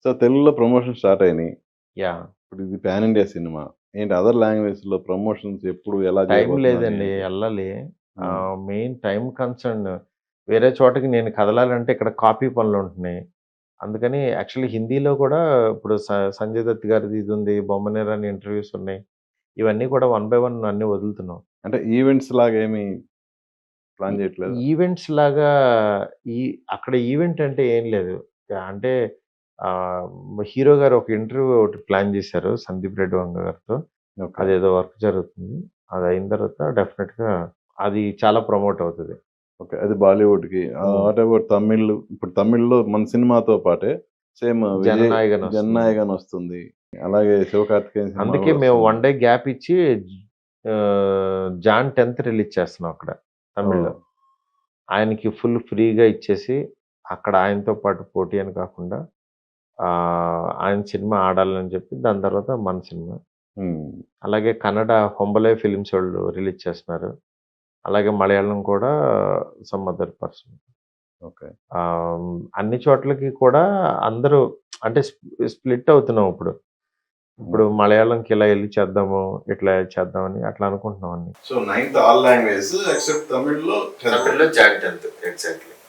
So, తెలుగులో promotion start అయినాయి. Yeah! ఇప్పుడు ఇది పాన్ ఇండియా సినిమా. ఏంటి అదర్ లాంగ్వేజ్‌లో ప్రమోషన్స్ ఎప్పుడు ఎలా టైం చేయబోతున్నారు లేదండి. ఏంటి? ఎళ్ళాలి. హ్మ్. Main time concern. వేరే చోటకి నేను కదలాలంటే ఇక్కడ కాపీ పనులుంటున్నాయి. అందుకని యాక్చువల్లీ హిందీలో కూడా ఇప్పుడు 'సంజయ్ దత్' గారిది ఇదుంది. 'బొమ్మనేర్' అని ఇంటర్వ్యూస్ ఉన్నాయి. ఇవన్నీ కూడా వన్ బై వన్ అన్నీ వదులుతున్నాం. అంటే ఈవెంట్స్ లాగా ఏమి ఈ ప్లాన్ చేయట్లేదా? ఈవెంట్స్ లాగా ఈ అక్కడ ఈవెంట్ అంటే ఏం లేదు. అంటే ఆహ్, హీరో గారు ఒక ఇంటర్వ్యూ ఒకటి ప్లాన్ చేశారు 'సందీప్ రెడ్డి వంగ' గారితో. ఓకే. అదేదో వర్క్ జరుగుతుంది. అదయిన తర్వాత డెఫినిట్‌గా అది చాలా ప్రమోట్ అవుతది. ఓకే. అది బాలీవుడ్‌కి. హ్మ్. What about Tamil? ఇప్పుడు తమిళ్‌లో మన సినిమాతో పాటే సేమ్ విజయ్ 'జననాయగన్' వస్తుంది. 'జననాయగన్' వస్తుంది. అలాగే 'శివకార్తికేయన్' సినిమా అందుకే గూడా మేము వస్తుంది. 1 డే గ్యాప్ ఇచ్చి జాన్ 10థ్ రిలీజ్ చేస్తున్నాం అక్కడ ఓహ్! తమిళ్‌లో. ఆయనకి ఫుల్ ఫ్రీగా ఇచ్చేసి, అక్కడ ఆయనతో పాటు పోటీ అని కాకుండా ఆయన సినిమా ఆడాలని చెప్పి దాని తర్వాత మన సినిమా. హ్మ్. అలాగే కన్నడ 'హొంబలే' ఫిల్మ్స్ వోళ్ళు రిలీజ్ చేస్తున్నారు. అలాగే మలయాళం కూడా సమ్ అదర్ పర్సన్. ఓకే. అన్ని చోట్లకి కూడా అందరూ అంటే స్ప్లిట్ అవుతున్నాం ఇప్పుడు. ఇప్పుడు హుహు. మలయాళంకి ఇలా ఎళ్లి చేద్దాము, ఇట్లా చేద్దామని అట్లా అనుకుంటున్నాం అన్ని. So, ninth all languages except తమిళ్‌లో 10థ్. తమిళ్‌లో జాన్ 10థ్ ఎగ్జాక్ట్‌లీ.